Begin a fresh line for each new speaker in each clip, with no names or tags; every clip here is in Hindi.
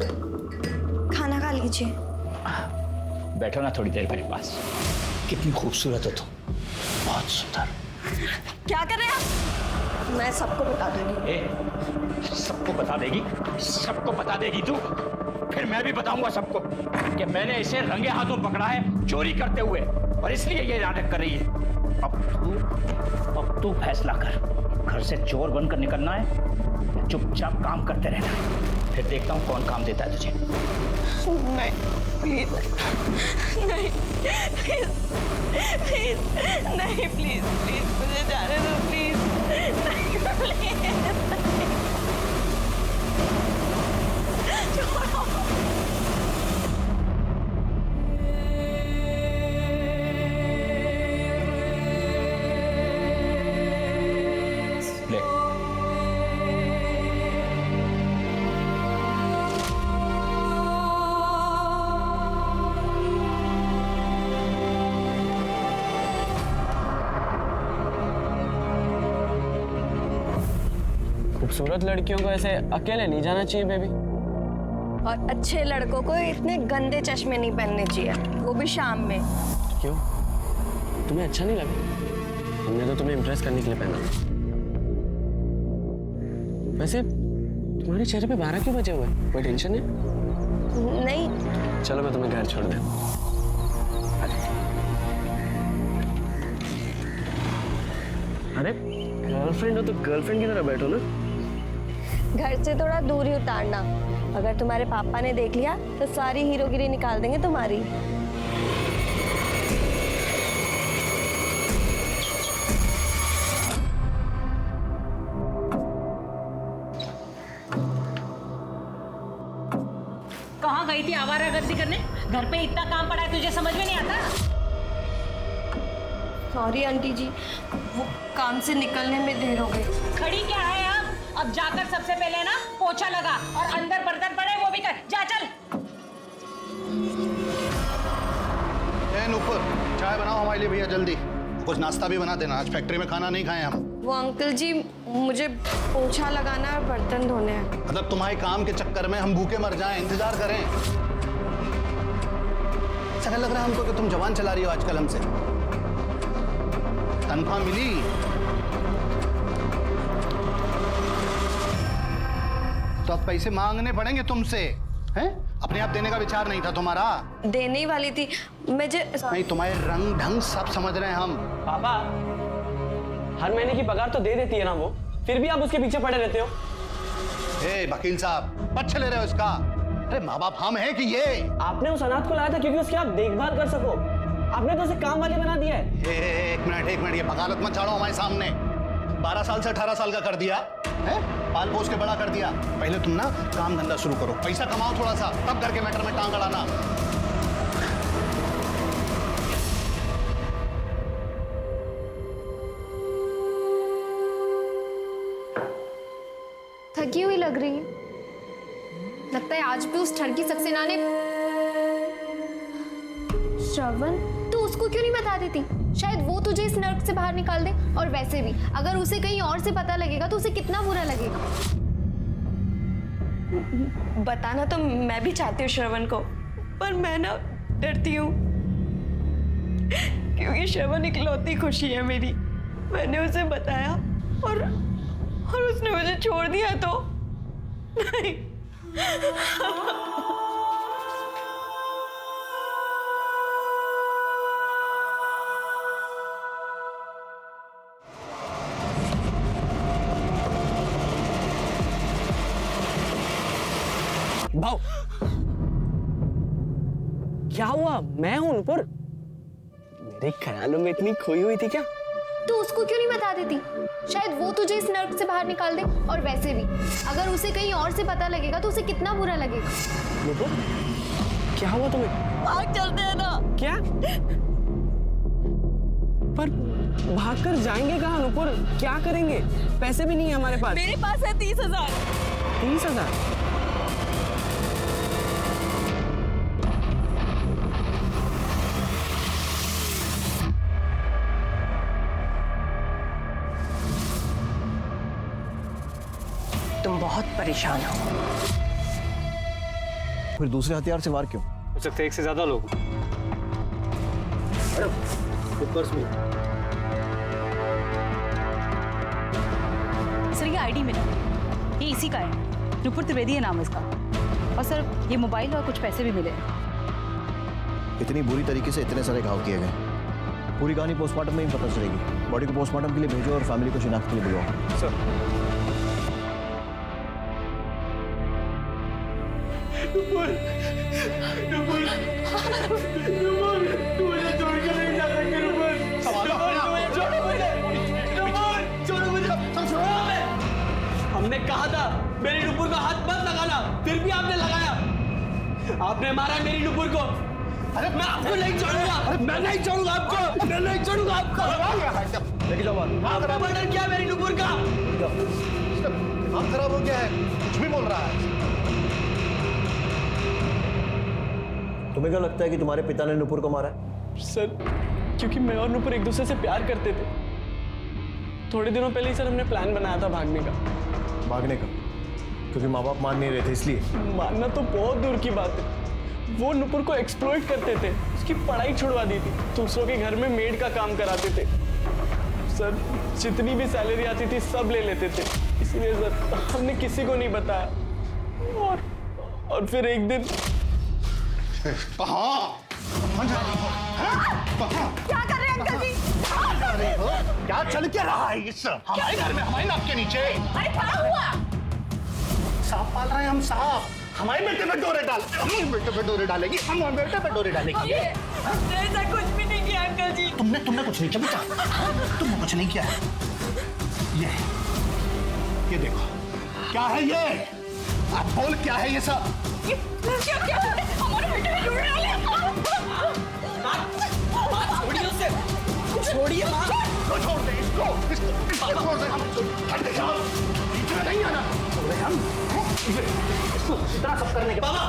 खाना खा लीजिए।
बैठो ना थोड़ी देर मेरे पास। कितनी खूबसूरत हो तुम, बहुत सुंदर।
क्या कर रहे हैं आप? मैं सबको बता दूंगी।
सबको बता देगी? सबको बता देगी तू? फिर मैं भी बताऊंगा सबको कि मैंने इसे रंगे हाथों पकड़ा है चोरी करते हुए, और इसलिए ये नाटक कर रही है। अब तू फैसला कर, घर से चोर बनकर निकलना है, चुपचाप काम करते रहना है। फिर देखता हूँ कौन काम देता है तुझे।
नहीं प्लीज, नहीं प्लीज, प्लीज नहीं, प्लीज प्लीज मुझे जाने दो प्लीज, नहीं प्लीज, छोड़ो।
ले।
खूबसूरत लड़कियों को ऐसे अकेले नहीं जाना चाहिए बेबी।
और अच्छे लड़कों को इतने गंदे चश्मे नहीं पहनने चाहिए, वो भी शाम में।
क्यों, तुम्हें अच्छा नहीं लगा? हमने तो तुम्हें इम्प्रेस करने के लिए पहना। वैसे तुम्हारे चेहरे पे 12 क्यों बजे हुए? कोई टेंशन है?
नहीं।
चलो मैं तुम्हें घर छोड़ दूं। अरे गर्लफ्रेंड हो तो गर्लफ्रेंड की तरह बैठो ना।
घर से थोड़ा दूर ही उतारना, अगर तुम्हारे पापा ने देख लिया तो सारी हीरोगिरी निकाल देंगे तुम्हारी।
कहाँ गई थी आवारागर्दी करने? घर पे इतना काम पड़ा है, तुझे समझ में नहीं आता?
सॉरी आंटी जी, वो काम से निकलने में देर हो गई।
खड़ी क्या है अब जाकर सबसे पहले ना पोछा लगा, और अंदर बर्तन पड़े वो भी कर, जा चल।
ऊपर चाय बनाओ हमारे लिए भैया, जल्दी। कुछ नाश्ता भी बना देना, आज फैक्ट्री में खाना नहीं खाए हम।
वो अंकल जी, मुझे पोछा लगाना और बर्तन धोने हैं।
मतलब तुम्हारे काम के चक्कर में हम भूखे मर जाएं, इंतजार करें? ऐसा लग रहा है हमको कि तुम जवान चला रही हो आजकल हमसे। तनख्वाह मिली? तो अब पैसे मांगने पड़ेंगे तुमसे, हैं? अपने आप देने का विचार नहीं था तुम्हारा?
देने ही वाली थी मैं।
नहीं, तुम्हारे रंग ढंग सब समझ रहे हैं हम।
पापा, हर महीने की पगार तो दे देती है ना वो, फिर भी आप उसके पीछे पड़े रहते हो।
वकील साहब, पक्ष ले रहे हो इसका? अरे माँ बाप हम हैं कि ये?
आपने उस अनाथ को लाया था क्योंकि उसकी आप देखभाल कर सको। आपने तो उसे काम वाले बना दिया है।
एक मिनट, ये बगालत मत छाड़ो हमारे सामने। 12 साल से 18 साल का कर दिया है, पाल पोस के बड़ा कर दिया। पहले तुम ना काम धंधा शुरू करो, पैसा कमाओ थोड़ा सा, तब घर के मैटर में टांग अड़ाना।
थकी हुई लग रही है, लगता है आज भी उस ठरकी सक्सेना ने। श्रवण, तू उसको क्यों नहीं बता देती? शायद वो तुझे इस नर्क से बाहर निकाल दे। और वैसे भी अगर उसे कहीं और से पता लगेगा तो उसे कितना बुरा लगेगा।
बताना तो मैं भी चाहती हूँ श्रवण को, पर मैं ना डरती हूँ, क्योंकि श्रवण इकलौती खुशी है मेरी। मैंने उसे बताया और उसने मुझे छोड़ दिया तो नहीं।
भाव, क्या हुआ? मैं हूं नुपुर। मेरे ख्यालों में इतनी खोई हुई थी क्या?
तू उसको क्यों नहीं बता देती? शायद वो तुझे इस नर्क से बाहर निकाल दे। और वैसे भी अगर उसे कहीं और से पता लगेगा तो उसे कितना बुरा लगेगा।
नुपुर, क्या हुआ तुम्हें?
भाग चलते हैं ना।
क्या? पर भागकर जाएंगे कहाँ नुपुर? क्या करेंगे? पैसे भी नहीं है हमारे पास।
मेरे पास है 30,000।
30,000?
तुम बहुत परेशान हो,
फिर दूसरे हथियार से वार क्यों?
हो सकता है एक से ज्यादा लोग।
सर ये आईडी मिला, ये इसी का है, नुपुर त्रिवेदी है नाम इसका। और सर ये मोबाइल और कुछ पैसे भी मिले।
इतनी बुरी तरीके से इतने सारे घाव किए गए, पूरी कहानी पोस्टमार्टम में ही पता चलेगी। बॉडी को पोस्टमार्टम के लिए भेजो और फैमिली को शिनाख्त के लिए बुलाओ।
सर हमने कहा था मेरी नुपुर को हाथ मत लगाना, फिर भी आपने लगाया। आपने मारा मेरी नुपुर को। अरे मैं आपको नहीं छोड़ूंगा, मैं नहीं छोड़ूंगा आपको, मैं नहीं छोड़ूंगा आपको।
लेके जाओ बाहर।
आपने मर्डर किया मेरी नुपुर का।
दिमाग खराब हो गया है, कुछ भी बोल रहा है।
तुम्हें क्या लगता है कि तुम्हारे पिता ने नुपुर को मारा है?
सर क्योंकि मैं और नुपुर एक दूसरे से प्यार करते थे। थोड़े दिनों पहले ही सर हमने प्लान बनाया था भागने का।
भागने का? क्योंकि माँ बाप मान नहीं रहे थे इसलिए?
मानना तो बहुत दूर की बात है। वो नुपुर को एक्सप्लॉइट करते थे, उसकी पढ़ाई छुड़वा दी थी, दूसरों के घर में मेड का काम कराते थे। सर जितनी भी सैलरी आती थी सब ले लेते थे, इसलिए सर हमने किसी को नहीं बताया। और फिर एक दिन
कहाँ जा रही हो? कहाँ?
क्या कर रहे हैं अंकल जी?
जा रही हो? क्या चल क्या रहा है इस हमारे घर में, हमारे नाक के नीचे?
अरे क्या हुआ?
सांप पाल रहे हैं हम, सांप। हमारे बेटे पे डोरे डाल, हमारे बेटे पे डोरे डालेगी, हमारे बेटे पे डोरे डालेगी।
ऐसा कुछ भी नहीं किया अंकल जी।
तुमने कुछ नहीं किया बेटा, तुमने कुछ नहीं किया है। ये देखो क्या है ये? आप बोल क्या है ये सब?
क्या हमारे बेटे में डोरे डाले?
छोड़िए उसे, छोड़िए माँ।
छोड़ दे इसको छोड़ दे। हम हट जाओ, इधर नहीं आना। हम इसको इतना सब करने के
बाबा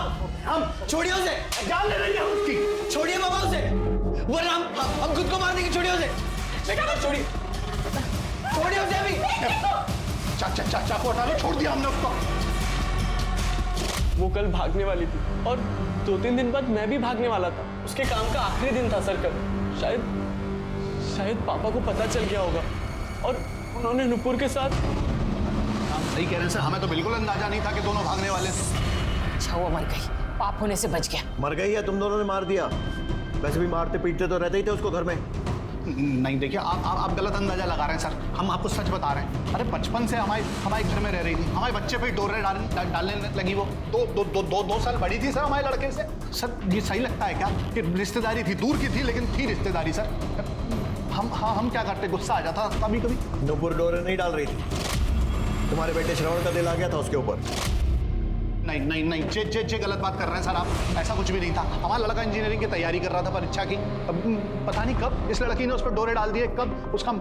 हम
छोड़िए उसे,
जान ले रही है उसकी।
छोड़िए बाबा उसे, वरना हम खुद को मार देंगे। छोड़िए उसे, छोड़िए छोड़िए उसे अभी।
चाकू हटा लो, छोड़ दिया हमने उसको।
वो कल भागने वाली थी और 2-3 दिन बाद मैं भी भागने वाला था। उसके काम का आखिरी दिन था सर कल। शायद पापा को पता चल गया होगा और उन्होंने नुपुर के साथ।
हम सही कह रहे हैं सर, हमें तो बिल्कुल अंदाजा नहीं था कि दोनों भागने वाले थे।
अच्छा हुआ मर गई, पाप होने से बच गया।
मर गई है, तुम दोनों ने मार दिया। वैसे भी मारते पीटते तो रहते ही थे उसको घर में।
नहीं देखिए, आप गलत अंदाजा लगा रहे हैं सर। हम आपको सच बता रहे हैं। अरे बचपन से हमारे घर में रह रही थी, हमारे बच्चे पे डोरे डालने लगी। वो 2 साल बड़ी थी सर हमारे लड़के से। सर ये सही लगता है क्या कि रिश्तेदारी थी, दूर की थी लेकिन थी रिश्तेदारी सर। हम क्या करते, गुस्सा आ जाता कभी कभी।
नुपुर डोरे नहीं डाल रही थी, तुम्हारे बेटे श्रवण का दिल आ गया था उसके ऊपर।
नहीं जे गलत बात कर रहे हैं सर आप। ऐसा कुछ भी नहीं था। हमारा लड़का इंजीनियरिंग की तैयारी कर रहा था परीक्षा की। पता नहीं कब इस लड़की ने उस पर डोरे डाल दिए, कब उसका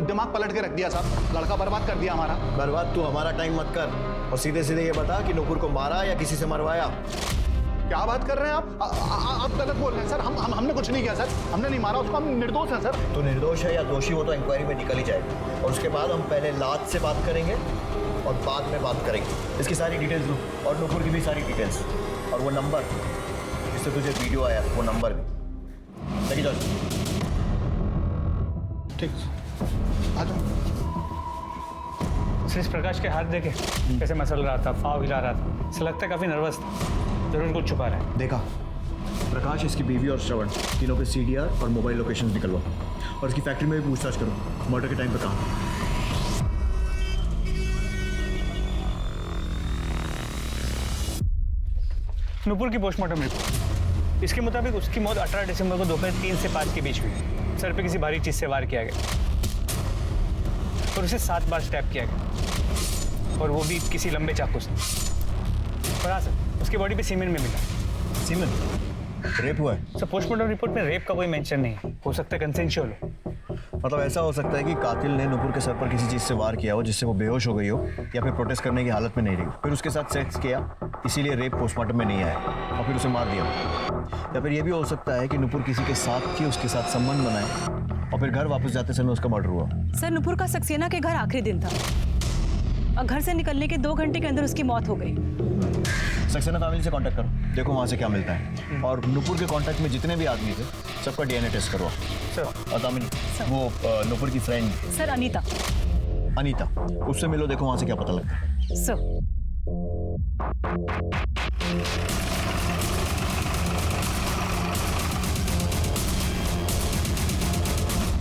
दिमाग पलट के रख दिया साहब। लड़का बर्बाद कर दिया हमारा।
बर्बाद तू हमारा टाइम मत कर और सीधे सीधे ये बता कि नुपुर को मारा या किसी से मरवाया।
क्या बात कर रहे हैं आप गलत बोल रहे हैं सर। हमने कुछ नहीं किया सर, हमने नहीं मारा उसको, हम निर्दोष हैं सर।
तो निर्दोष है या दोषी वो तो इंक्वायरी में निकल ही जाएगा और उसके बाद हम पहले लात से बात करेंगे और बाद में बात करेंगे। इसकी सारी डिटेल्स लो और नुपुर की भी सारी डिटेल्स और वो नंबर जिससे तुझे वीडियो आया वो नंबर भी लेके जाओ।
ठीक आ जाओ।
श्री प्रकाश के हाथ देखे कैसे मसल रहा था, पाँव हिला रहा था। ऐसा लगता है काफी नर्वस था, जरूर कुछ छुपा रहा है।
देखा प्रकाश, इसकी बीवी और श्रवण तीनों पे CDR और मोबाइल लोकेशन निकलवा और इसकी फैक्ट्री में भी पूछताछ करो मर्डर के टाइम पे कहाँ।
नुपुर की पोस्टमार्टम रिपोर्ट, इसके मुताबिक उसकी मौत 18 दिसंबर को दोपहर 3 से 5 के बीच हुई। सर पे किसी भारी चीज से वार किया गया और उसे 7 बार स्टैब किया गया और वो भी किसी लंबे चाकू से। और हाँ सर, उसके बॉडी पे सीमेन में मिला।
सीमेन? रेप हुआ है?
सर पोस्टमार्टम रिपोर्ट में रेप का कोई मेंशन नहीं है, हो सकता है कंसेंशुअल हो।
मतलब ऐसा हो सकता है कि कातिल ने नुपुर के सर पर किसी चीज से वार किया हो जिससे वो बेहोश हो गई हो या फिर प्रोटेस्ट करने की हालत में नहीं रही, फिर उसके साथ सेक्स किया, इसीलिए रेप पोस्टमार्टम में नहीं आया और फिर उसे मार दिया। या फिर ये भी हो सकता है कि नुपुर किसी के साथ थी, उसके साथ संबंध बनाए और फिर घर वापस जाते समय उसका मर्डर हुआ।
सर नुपुर का सक्सेना के घर आखिरी दिन था और घर से निकलने के 2 घंटे के अंदर उसकी मौत हो गई।
सक्सेना फैमिली से कांटेक्ट करो, देखो वहाँ से क्या मिलता है। और नुपुर के कांटेक्ट में जितने भी आदमी थे सबका डीएनए टेस्ट करवाओ।
सर।
और दामिनी, वो नुपुर की फ्रेंड
सर अनीता।
अनीता, उससे मिलो, देखो वहाँ से क्या पता लगता है।
सर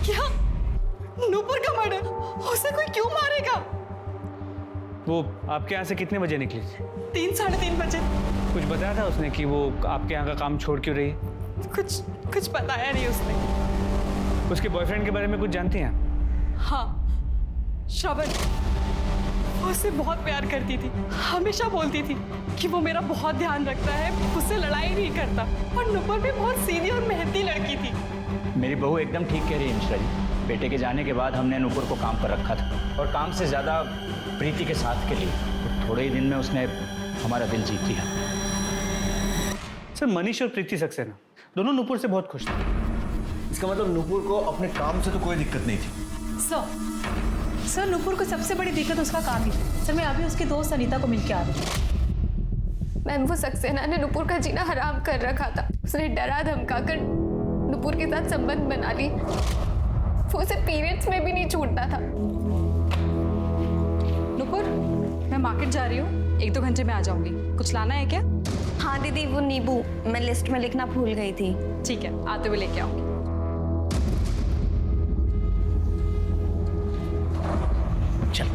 क्या? नूपुर का मर्डर? उसे कोई क्यों मारेगा?
वो आपके यहाँ से कितने बजे निकली?
3 साढ़े 3 बजे।
कुछ बताया था उसने कि वो आपके यहाँ का काम छोड़ क्यों रही है?
कुछ बताया नहीं उसने।
उसके बॉयफ्रेंड के बारे में कुछ जानती हैं?
हाँ, श्रवण। वो उससे बहुत प्यार करती थी, हमेशा बोलती थी कि वो मेरा बहुत ध्यान रखता है, उससे लड़ाई नहीं करता। और नुपुर भी बहुत सीधी और मेहनती लड़की थी।
मेरी बहू एकदम ठीक कह रही है मिश्रा जी। बेटे के जाने के बाद हमने नूपुर को काम पर रखा था, और काम से ज्यादा प्रीति के साथ के लिए। तो थोड़े ही दिन में उसने हमारा दिल जीत लिया।
सर मनीष और प्रीति सक्सेना दोनों नूपुर से बहुत खुश थे।
इसका मतलब नूपुर को अपने काम से तो कोई दिक्कत नहीं थी।
सर नूपुर को सबसे बड़ी दिक्कत उसका काम ही है। सर मैं अभी उसकी दोस्त अनीता को मिलके आ रही हूँ।
मैम, वो सक्सेना ने नुपुर का जीना हराम कर रखा था। उसने डरा धमकाकर नुपुर के साथ संबंध बना ली। वो उसे पीरियड्स में भी नहीं छूटता था।
नूपुर, मैं मार्केट जा रही हूँ, 1-2 घंटे में आ जाऊंगी। कुछ लाना है क्या?
हाँ दीदी, वो नींबू मैं लिस्ट में लिखना भूल गई थी।
ठीक है, आते हुए लेके आऊंगी।
चल,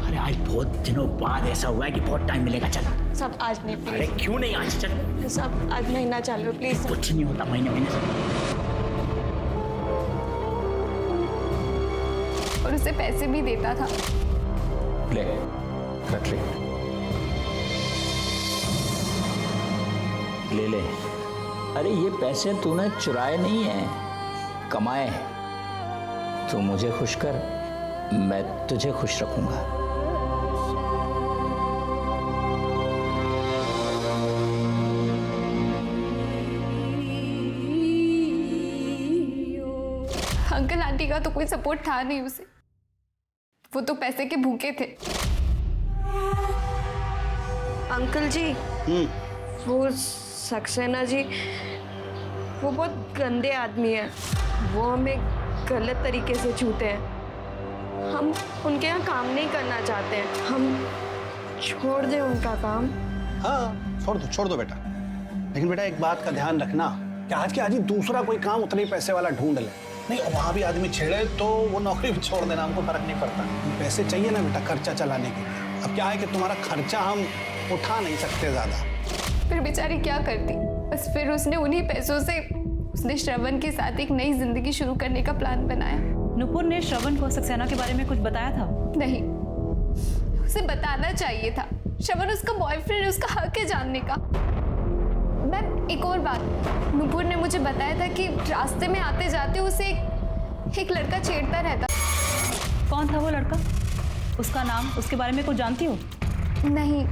अरे आज बहुत दिनों बाद ऐसा हुआ है कि बहुत टाइम मिलेगा। चल
सब आज नहीं
अरे
प्लीज।
क्यों नहीं आज? चल,
सब आज महीना चालू प्लीज।
कुछ नहीं होता महीने से।
और उसे पैसे भी देता था।
ले, रख ले। ले ले। अरे ये पैसे तूने चुराए नहीं है, कमाए हैं। तू मुझे खुश कर, मैं तुझे खुश रखूंगा।
अंकल आंटी का तो कोई सपोर्ट था नहीं उसे। वो तो पैसे के भूखे थे।
अंकल जी, वो सक्सेना जी वो बहुत गंदे आदमी है। वो हमें गलत तरीके से छूते हैं। हम उनके यहाँ काम नहीं करना चाहते हैं। हम छोड़ दें उनका काम।
हाँ, छोड़ दो बेटा। लेकिन बेटा एक बात का ध्यान रखना कि आज के आज ही दूसरा कोई काम उतने ही पैसे वाला ढूंढ ले। नहीं, वहाँ भी आदमी छेड़े तो वो नौकरी भी छोड़ देना, हमको फर्क नहीं पड़ता। पैसे चाहिए ना बेटा खर्चा चलाने के लिए। अब क्या है कि तुम्हारा खर्चा हम उठा नहीं सकते ज्यादा।
फिर बेचारी क्या करती। बस फिर उसने उन्हीं पैसों से उसने श्रवण के साथ एक नई जिंदगी शुरू करने का प्लान बनाया।
नूपुर ने श्रवण को सक्सेना के बारे में कुछ बताया था?
नहीं, उसे बताना चाहिए था। श्रवण उसका बॉयफ्रेंड, उसका हक है जानने का। मैम, एक और बात, नूपुर ने मुझे बताया था कि रास्ते में आते जाते उसे एक लड़का छेड़ता रहता।
कौन था वो लड़का? उसका नाम, उसके बारे में कुछ जानती हो?
नहीं,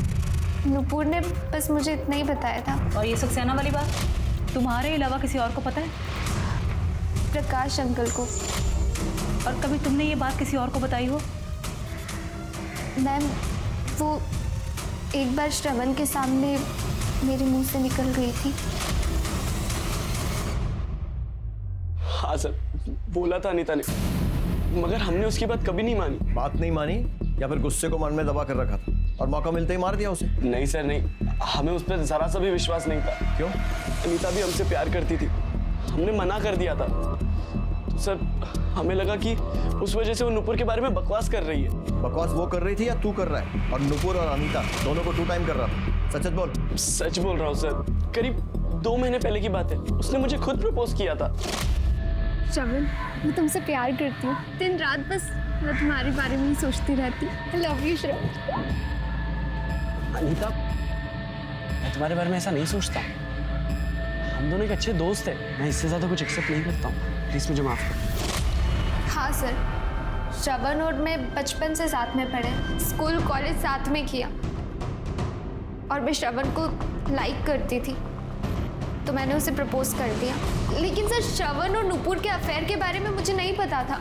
नूपुर ने बस मुझे इतना ही बताया था।
और ये सक्सेना वाली बात तुम्हारे अलावा किसी और को पता है?
प्रकाश अंकल को।
और कभी तुमने ये बात किसी और को बताई हो?
मैम, वो एक बार श्रवण के सामने मेरे मुंह से निकल गई थी।
हाँ सर, बोला था अनीता ने, मगर हमने उसकी बात कभी नहीं मानी।
बात नहीं मानी या फिर गुस्से को मन में दबा कर रखा था और मौका मिलते ही मार दिया उसे?
नहीं सर, नहीं, हमें उस पर जरा सा भी विश्वास नहीं था।
क्यों?
अनीता भी हमसे प्यार करती थी, हमने मना कर दिया था। तो सर हमें लगा कि उस वजह से वो नूपुर के बारे में बकवास कर रही है।
बकवास वो कर रही थी या तू कर रहा है? और नूपुर और अनीता दोनों को 2 टाइम कर रहा था। सच बोल।
सच बोल रहा हूँ सर, करीब 2 महीने पहले की बात है। उसने मुझे खुद प्रपोज किया था।
श्रवण, मैं तुमसे प्यार करती हूँ। दिन रात बस मैं तुम्हारे बारे में ही सोचती रहती। आई लव यू श्रवण।
अनीता, मैं तुम्हारे बारे में ऐसा नहीं सोचता। हम दोनों एक अच्छे दोस्त हैं। मैं इससे ज़्यादा कुछ एक्सेप्ट नहीं करता हूँ। प्लीज़ मुझे माफ़ कर।
हाँ सर, श्रवण और मैं बचपन से साथ में पढ़े, स्कूल कॉलेज साथ में किया। और मैं श्रवण को लाइक करती थी, तो मैंने उसे प्रपोज कर दिया। लेकिन सर, श्रवण और नूपुर के अफेयर के बारे में मुझे नहीं पता था।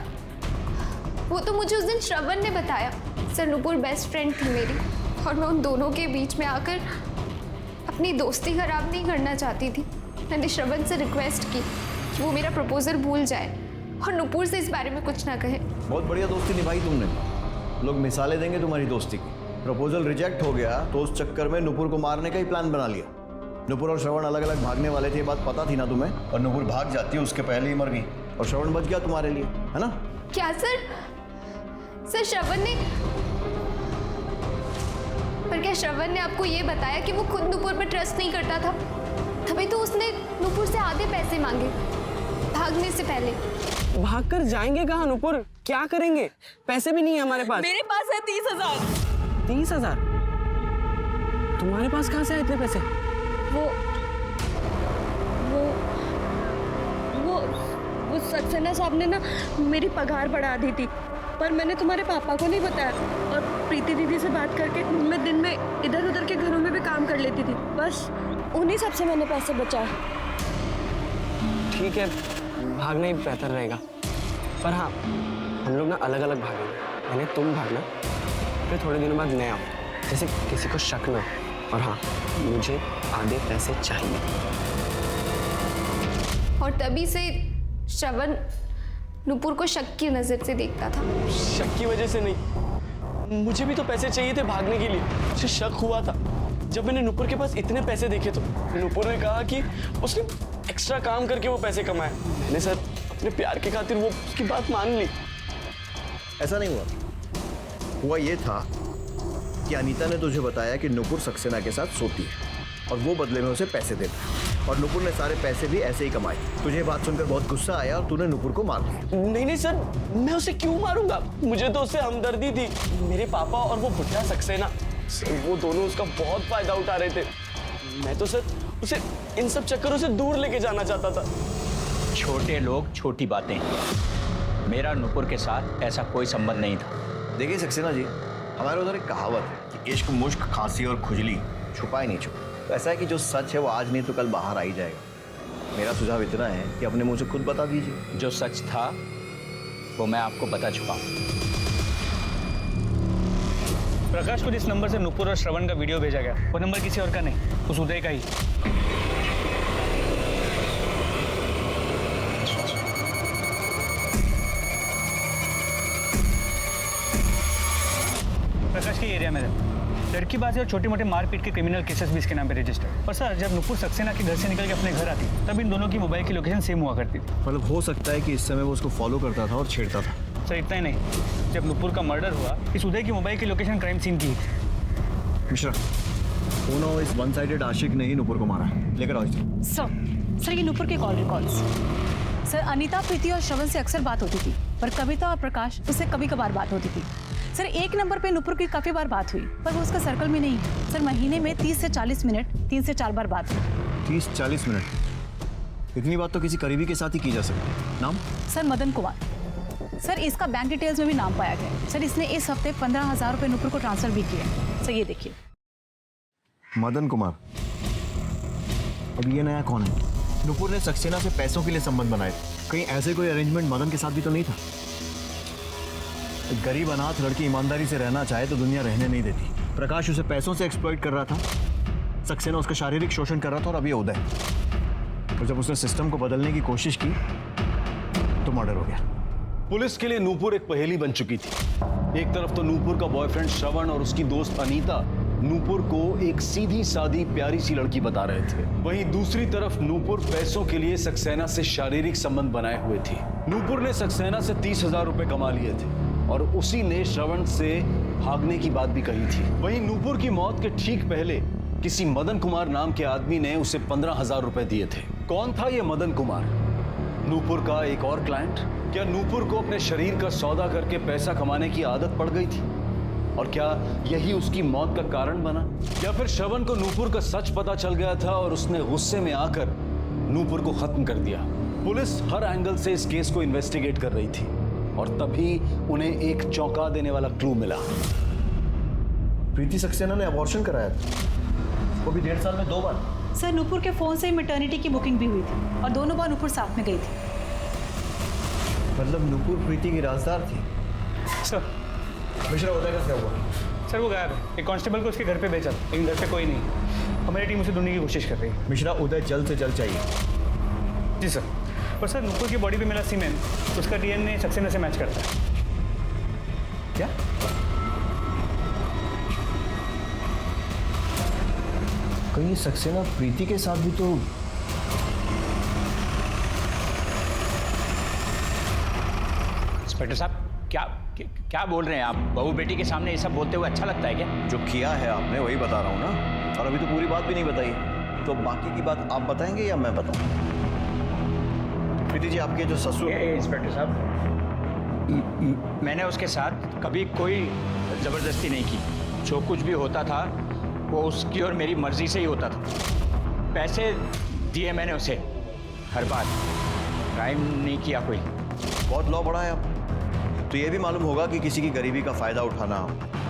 वो तो मुझे उस दिन श्रवण ने बताया। सर, नूपुर बेस्ट फ्रेंड थी मेरी, और मैं उन दोनों के बीच में आकर अपनी दोस्ती खराब नहीं करना चाहती थी। मैंने श्रवण से रिक्वेस्ट की कि वो मेरा प्रपोजल भूल जाए और नुपुर से इस बारे में कुछ ना कहे।
बहुत बढ़िया दोस्ती निभाई तुमने। लोग मिसालें देंगे तुम्हारी दोस्ती की। प्रपोजल रिजेक्ट हो गया तो उस चक्कर में नुपुर को मारने का ही प्लान बना लिया। नुपुर और श्रवण अलग अलग भागने वाले थे, ये बात पता थी ना तुम्हें? और नुपुर भाग जाती, उसके पहले ही मर गई और श्रवण बच गया तुम्हारे लिए, है ना?
क्या सर? सर श्रवण ने, पर क्या श्रवण ने आपको ये बताया कि वो खुद नुपुर पर ट्रस्ट नहीं करता था? तभी तो उसने नुपुर से आधे पैसे मांगे भागने से पहले।
भागकर जाएंगे कहाँ नुपुर? क्या करेंगे? पैसे भी नहीं है हमारे पास।
मेरे पास है 30,000।
30,000? तुम्हारे पास कहाँ से आए इतने पैसे?
वो सक्सेना साहब ने ना मेरी पगार बढ़ा दी थी, पर मैंने तुम्हारे पापा को नहीं बताया। और प्रीति दीदी से बात करके मैं दिन में इधर उधर के घरों में भी काम कर लेती थी, बस उन्हीं सब से मैंने पैसे बचाए।
ठीक है, भागना ही बेहतर रहेगा। पर हाँ, हम लोग ना अलग अलग भागेंगे। यानी तुम भागना, फिर थोड़े दिनों बाद मैं आऊँ, जैसे किसी को शक ना हो। और हाँ, मुझे आधे पैसे चाहिए।
और तभी से श्रवण नुपुर को शक की नजर से देखता था।
शक की वजह से नहीं, मुझे भी तो पैसे चाहिए थे भागने के लिए। मुझे शक हुआ था जब मैंने नुपुर के पास इतने पैसे देखे तो नुपुर ने कहा कि उसने एक्स्ट्रा काम करके वो पैसे कमाए। मैंने सर अपने प्यार के खातिर वो उसकी बात मान ली।
ऐसा नहीं हुआ ये था कि अनीता ने तुझे बताया कि नुपुर सक्सेना के साथ सोती है और वो बदले में उसे पैसे देता है, और नुपुर ने सारे पैसे भी ऐसे ही कमाए। तुझे बात सुनकर बहुत गुस्सा आया और तूने नुपुर को मार दिया।
नहीं सर, मैं उसे क्यों मारूंगा? मुझे तो उससे हमदर्दी थी। मेरे पापा और वो बुढ़िया सक्सेना, वो दोनों उसका बहुत फायदा उठा रहे थे। मैं तो सर उसे इन सब चक्करों से दूर लेके जाना चाहता था।
छोटे लोग छोटी बातें। मेरा नुपुर के साथ ऐसा कोई संबंध नहीं था।
देखिए सक्सेना जी, हमारे उधर एक कहावत है कि इश्क, मुश्क, खांसी और खुजली छुपाए नहीं छुपा। तो ऐसा है कि जो सच है वो आज नहीं तो कल बाहर आ ही जाएगा। मेरा सुझाव इतना है कि अपने मुंह से खुद बता दीजिए।
जो सच था वो मैं आपको बता चुका हूँ।
प्रकाश को जिस नंबर से नुपुर और श्रवण का वीडियो भेजा गया, वो नंबर किसी और का नहीं, उस उदय का ही। प्रकाश के एरिया में लड़की बाजी और छोटे मोटे मारपीट के क्रिमिनल केसेस भी इसके नाम पे रजिस्टर्ड। और सर, जब नुपुर सक्सेना के घर से निकल के अपने घर आती, तब इन दोनों की मोबाइल की लोकेशन सेम हुआ करती थी।
मतलब हो सकता है कि इस समय वो उसको फॉलो करता था और छेड़ता था।
सर इतना ही नहीं, जब नुपुर का मर्डर हुआ, इस उदय की मोबाइल की लोकेशन क्राइम सीन की थी।
मिश्रा, उन्होंने इस वन साइडेड आशिक ने ही नुपुर को मारा। लेकर आओ इसे।
सर ये नुपुर के कॉल रिकॉर्ड्स। सर अनीता, प्रीति और श्रवण से अक्सर बात होती थी, पर कविता और प्रकाश उससे कभी कभार बात होती थी। सर एक नंबर पे नुपुर की काफी बार बात हुई, पर वो उसका सर्कल में नहीं। सर महीने में 30 से 40 मिनट 3 से 4 बार बात हुई।
30-40 मिनट? इतनी बात तो किसी करीबी के साथ ही की जा सकती है। नाम?
सर मदन कुमार। सर इसका बैंक डिटेल्स में भी नाम पाया गया। सर इसने इस हफ्ते 15,000 रुपये नुपुर को ट्रांसफर भी किए। सर ये देखिए।
मदन कुमार। अब ये नया कौन है? नुपुर ने सक्सेना से पैसों के लिए संबंध बनाए थे। कहीं ऐसे कोई अरेंजमेंट मदन के साथ भी तो नहीं था? एक गरीब अनाथ लड़की ईमानदारी से रहना चाहे तो दुनिया रहने नहीं देती। प्रकाश उसे पैसों से एक्सप्लॉइट कर रहा था, सक्सेना उसका शारीरिक शोषण कर रहा था, और अभी उदय। और जब उसने सिस्टम को बदलने की कोशिश की तो मर्डर हो गया।
पुलिस के लिए नूपुर एक पहेली बन चुकी थी। एक तरफ तो नूपुर का बॉयफ्रेंड श्रवण और उसकी दोस्त अनीता नूपुर को एक सीधी सादी प्यारी सी लड़की बता रहे थे, वहीं दूसरी तरफ नूपुर पैसों के लिए सक्सेना से शारीरिक संबंध बनाए हुए थी। नूपुर ने सक्सेना से 30,000 रुपए कमा लिए थे और उसी ने श्रवण से भागने की बात भी कही थी। वहीं नूपुर की मौत के ठीक पहले किसी मदन कुमार नाम के आदमी ने उसे 15,000 रुपए दिए थे। कौन था यह मदन कुमार? नूपुर का एक और क्लाइंट? क्या नूपुर को अपने शरीर का सौदा करके पैसा कमाने की आदत पड़ गई थी और क्या यही उसकी मौत का कारण बना? या फिर श्रवण को नूपुर का सच पता चल गया था और उसने गुस्से में आकर नूपुर को खत्म कर दिया? पुलिस हर एंगल से इस केस को इन्वेस्टिगेट कर रही थी और तभी उन्हें एक चौंका देने वाला क्लू मिला।
प्रीति सक्सेना ने अबॉर्शन कराया था, वो भी 1.5 साल में 2 बार।
सर नूपुर के फोन से मैटरनिटी की बुकिंग भी हुई थी और दोनों बार नूपुर साथ में गई थी।
मतलब नूपुर प्रीति की राजदार थी।
सर
मिश्रा, उदय का क्या हुआ?
सर वो गायब है। एक कांस्टेबल को उसके घर पे भेजा, लेकिन घर पे कोई नहीं। हमारी टीम उसे ढूंढने की कोशिश कर रही है।
मिश्रा, उदय जल्द से जल्द चाहिए।
जी सर। पर सर नुपुर की बॉडी पे मिला सीमेन, उसका डीएनए सक्सेना से मैच करता है।
क्या? कहीं ये सक्सेना प्रीति के साथ भी तो
इंस्पेक्टर साहब, क्या बोल रहे हैं आप? बहू बेटी के सामने ये सब बोलते हुए अच्छा लगता है क्या?
जो किया है आपने वही बता रहा हूँ ना, और अभी तो पूरी बात भी नहीं बताई, तो बाकी की बात आप बताएंगे या मैं बताऊँ? प्रीति जी, आपके जो ससुर।
इंस्पेक्टर साहब, मैंने उसके साथ कभी कोई जबरदस्ती नहीं की। जो कुछ भी होता था वो उसकी और मेरी मर्जी से ही होता था। पैसे दिए मैंने उसे हर बार, क्राइम नहीं किया कोई।
बहुत लॉ पढ़ा है आप, तो ये भी मालूम होगा कि किसी की गरीबी का फायदा उठाना,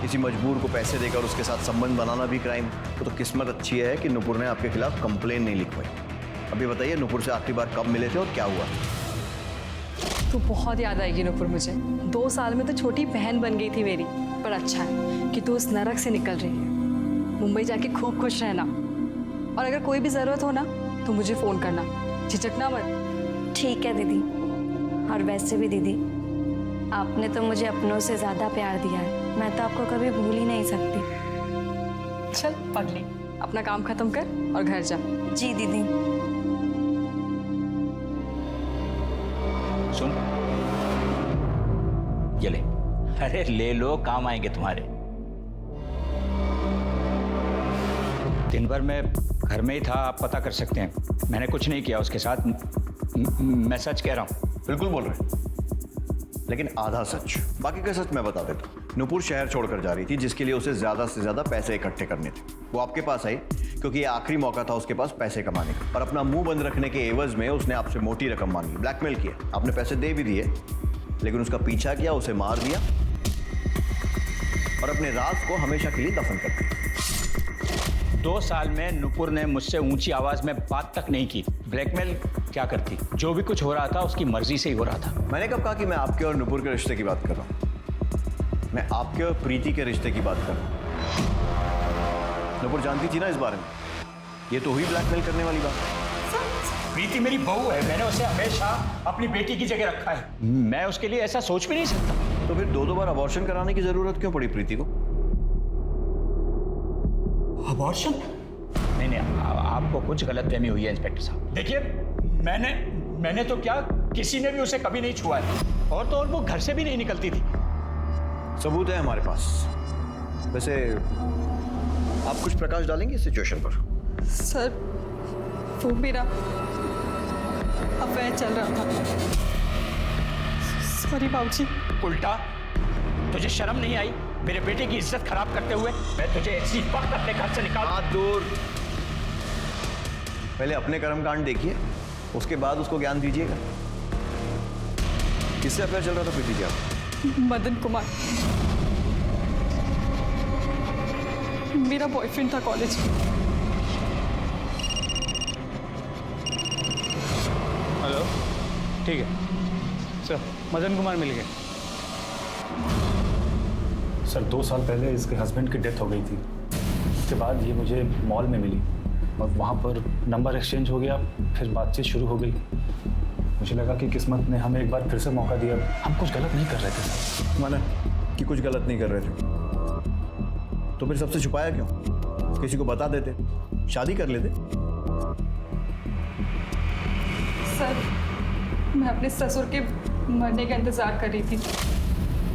किसी मजबूर को पैसे देकर उसके साथ संबंध बनाना भी क्राइम। तो किस्मत अच्छी है कि नुपुर ने आपके खिलाफ कंप्लेन नहीं लिखवाई। अभी बताइए, नुपुर से आखिरी बार कब मिले थे और क्या हुआ?
तो बहुत याद आएगी नुपुर मुझे। 2 साल में तो छोटी बहन बन गई थी मेरी। पर अच्छा है कि तू उस नरक से निकल रही है। मुंबई जाके खूब खुश रहना, और अगर कोई भी ज़रूरत हो ना तो मुझे फ़ोन करना, झिझकना मत।
ठीक है दीदी। और वैसे भी दीदी, आपने तो मुझे अपनों से ज़्यादा प्यार दिया है। मैं तो आपको कभी भूल ही नहीं सकती।
चल पगली, अपना काम खत्म कर और घर जा।
जी दीदी।
सुन, ये ले। अरे ले लो, काम आएंगे तुम्हारे। दिन भर मैं घर में ही था, आप पता कर सकते हैं। मैंने कुछ नहीं किया उसके साथ। मैं सच कह रहा हूँ।
बिल्कुल बोल रहे हैं, लेकिन आधा सच। बाकी का सच मैं बता देता हूँ। नुपुर शहर छोड़कर जा रही थी, जिसके लिए उसे ज्यादा से ज्यादा पैसे इकट्ठे करने थे। वो आपके पास आई क्योंकि ये आखिरी मौका था उसके पास पैसे कमाने का, और अपना मुंह बंद रखने के एवज में उसने आपसे मोटी रकम मांगी, ब्लैकमेल किया। आपने पैसे दे भी दिए, लेकिन उसका पीछा किया, उसे मार दिया और अपने राज को हमेशा के लिए दफन कर दिया।
2 साल में नुपुर ने मुझसे ऊंची आवाज में बात तक नहीं की। ब्लैकमेल क्या करती? जो भी कुछ हो रहा था उसकी मर्जी से ही हो रहा था।
मैंने कब कहा कि मैं आपके और नुपुर के रिश्ते की बात कर रहा हूँ? मैं आपके और प्रीति के रिश्ते की बात कर रहा हूँ। नुपुर जानती थी ना इस बारे में। ये तो हुई ब्लैकमेल करने वाली बात।
प्रीति मेरी बहू है, मैंने उसे हमेशा अपनी बेटी की जगह रखा है। मैं उसके लिए ऐसा सोच भी नहीं सकता।
तो फिर 2 बार अबॉर्शन कराने की जरूरत क्यों पड़ी प्रीति को?
अबॉर्शन? नहीं, आपको कुछ गलतफहमी हुई है इंस्पेक्टर साहब। देखिए, मैंने तो क्या, किसी ने भी उसे कभी नहीं छुआ है, और तो और वो घर से भी नहीं निकलती थी।
सबूत है हमारे पास। वैसे आप कुछ प्रकाश डालेंगे इस सिचुएशन पर?
सर, वो मेरा अफेयर चल रहा था। सॉरी बाबूजी।
उल्टा तुझे शर्म नहीं आई मेरे बेटे की इज्जत खराब करते हुए? मैं तुझे इसी वक्त अपने घर से निकाल।
हाथ दूर। पहले अपने कर्मकांड देखिए, उसके बाद उसको ज्ञान दीजिएगा। किससे अफेयर चल रहा था प्रीति जी आप?
मदन कुमार, मेरा बॉयफ्रेंड था कॉलेज में।
हेलो, ठीक है सर, मदन कुमार मिल गए।
सर 2 साल पहले इसके हस्बैंड की डेथ हो गई थी। उसके बाद ये मुझे मॉल में मिली और वहाँ पर नंबर एक्सचेंज हो गया, फिर बातचीत शुरू हो गई। मुझे लगा कि किस्मत ने हमें एक बार फिर से मौका दिया। हम कुछ गलत नहीं कर रहे थे सर।
माना कि कुछ गलत नहीं कर रहे थे, तो फिर सबसे छुपाया क्यों? किसी को बता देते, शादी कर लेते।
सर, मैं अपने ससुर के मरने का इंतजार कर रही थी।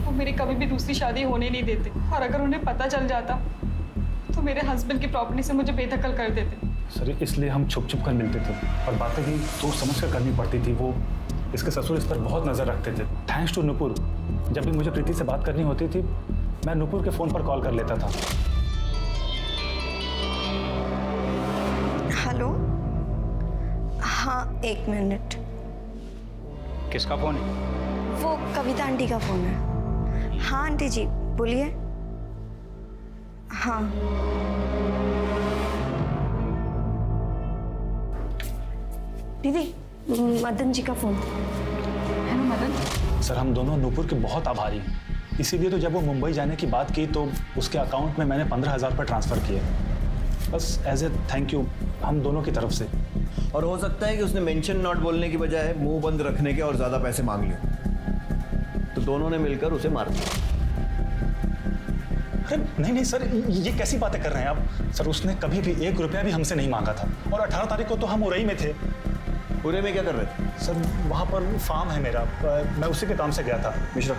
वो मेरी कभी भी दूसरी शादी होने नहीं देते, और अगर उन्हें पता चल जाता तो मेरे हस्बैंड की प्रॉपर्टी से मुझे बेदखल कर देते।
सर इसलिए हम छुप छुप कर मिलते थे और बातें भी सोच समझ कर करनी पड़ती थी। वो इसके ससुर इस पर बहुत नज़र रखते थे। थैंक्स टू नुपुर, जब भी मुझे प्रीति से बात करनी होती थी मैं नुपुर के फ़ोन पर कॉल कर लेता था।
हेलो, हाँ 1 मिनट।
किसका फोन है?
वो कविता आंटी का फ़ोन है। हाँ आंटी जी बोलिए। हाँ दीदी, मदन जी का फ़ोन।
हेलो मदन।
सर हम दोनों नुपुर के बहुत आभारी हैं। इसीलिए तो जब वो मुंबई जाने की बात की तो उसके अकाउंट में मैंने 15,000 पर ट्रांसफ़र किए। बस एज ए थैंक यू हम दोनों की तरफ से।
और हो सकता है कि उसने मेंशन नॉट बोलने की बजाय मुंह बंद रखने के और ज्यादा पैसे मांग लिए, तो दोनों ने मिलकर उसे मार दिया।
अरे नहीं नहीं सर, ये कैसी बातें कर रहे हैं आप? सर उसने कभी भी 1 रुपया भी हमसे नहीं मांगा था, और 18 तारीख को तो हम उरई में थे।
पूरे में क्या कर रहे थे?
सर वहाँ पर फार्म है मेरा, मैं उसी के काम से गया था।
मिश्रा,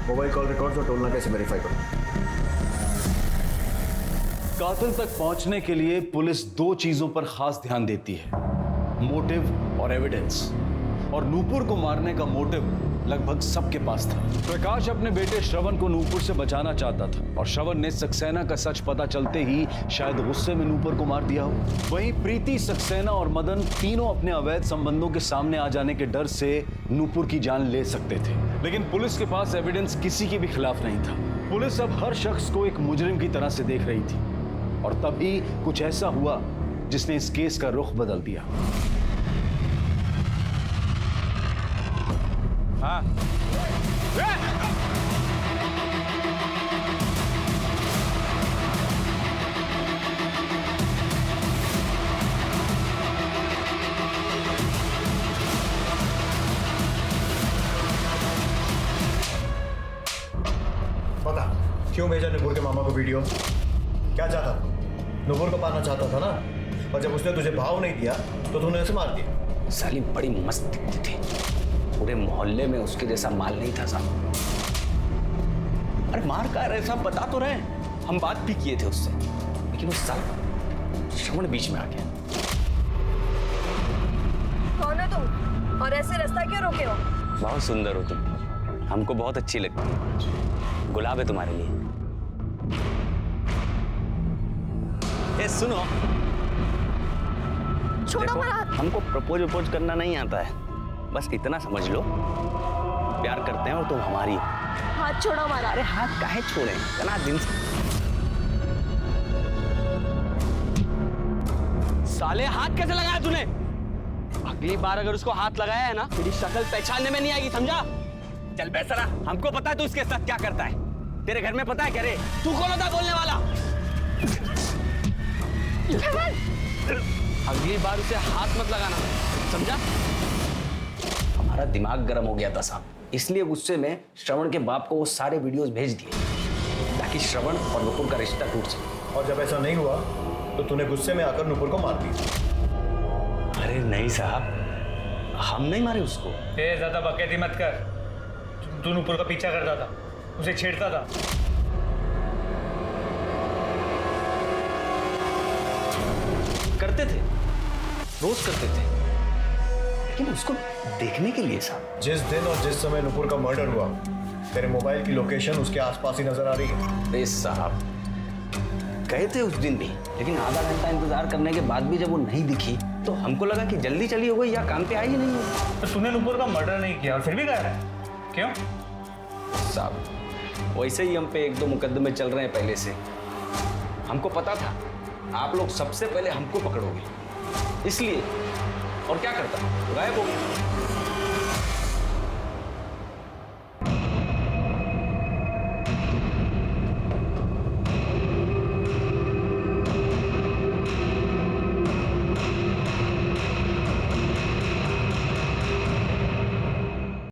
मोबाइल कॉल रिकॉर्ड्स और टोल नाके से वेरीफाई करो।
कातिल तक पहुंचने के लिए पुलिस 2 चीजों पर खास ध्यान देती है, मोटिव और एविडेंस। और नूपुर को मारने का मोटिव लगभग सबके पास था। प्रकाश अपने बेटे श्रवण को नूपुर से बचाना चाहता था, और श्रवण ने सक्सेना का सच पता चलते ही शायद गुस्से में नूपुर को मार दिया हो। वहीं प्रीति, सक्सेना और मदन तीनों अपने अवैध संबंधों के सामने आ जाने के डर से नूपुर की जान ले सकते थे, लेकिन पुलिस के पास एविडेंस किसी के भी खिलाफ नहीं था। पुलिस अब हर शख्स को एक मुजरिम की तरह से देख रही थी, और तभी कुछ ऐसा हुआ जिसने इस केस का रुख बदल दिया।
हाँ
बता, क्यों भेजा नूपुर के मामा को वीडियो? क्या चाहता था? नूपुर को पाना चाहता था ना, और जब उसने तुझे भाव नहीं दिया तो तूने उसे मार दिया।
साली बड़ी मस्त दिखती थी, पूरे मोहल्ले में उसके जैसा माल नहीं था साहब। अरे मार कह रहे साहब, बता तो रहे, हम बात भी किए थे उससे, लेकिन उस साल श्रवण बीच में आ गया।
कौन है तुम और ऐसे रास्ता क्यों रोके हो?
बहुत सुंदर हो तुम, हमको बहुत अच्छी लगती है। गुलाब है तुम्हारे लिए। ए सुनो,
छोड़ो मेरा हाथ।
हमको प्रपोज करना नहीं आता है, बस इतना समझ लो, प्यार करते हैं और तुम हमारी हो।
हाथ छोड़ो हमारा।
अरे हाथ काहे छोड़े, इतना दिन से। साले हाथ कैसे लगाया तूने? अगली बार अगर उसको हाथ लगाया है ना, तेरी शक्ल पहचानने में नहीं आएगी, समझा? चल बेसरा, हमको पता है तू इसके साथ क्या करता है। तेरे घर में पता है क्या रे? तू कौन होता बोलने वाला? अगली बार उसे हाथ मत लगाना, समझा? हमारा दिमाग गर्म हो गया था साहब, इसलिए गुस्से में श्रवण के बाप को वो सारे वीडियोस भेज दिए, ताकि श्रवण और नुपुर का रिश्ता टूट सके।
और जब ऐसा नहीं हुआ तो तूने गुस्से में आकर नुपुर को मार दिया।
अरे नहीं साहब, हम नहीं मारे उसको।
ज्यादा बकैती मत कर, तू नुपुर का पीछा करता था, उसे छेड़ता था।
करते थे, रोज करते थे, लेकिन उसको देखने के लिए साहब।
जिस दिन और जिस समय नुपुर का मर्डर हुआ, तेरे मोबाइल की लोकेशन उसके आसपास ही नजर आ रही है।
अरे साहब, गए थे उस दिन भी, लेकिन आधा घंटा इंतजार करने के बाद भी जब वो नहीं दिखी तो हमको लगा कि जल्दी चली हो गई या काम पे आई ही नहीं हो।
तो तूने नुपुर का मर्डर नहीं किया और फिर भी गया है, क्यों?
साहब वैसे ही हम पे 1-2 मुकदमे चल रहे हैं पहले से। हमको पता था आप लोग सबसे पहले हमको पकड़ोगे, इसलिए। और क्या करता, गायब हो गया।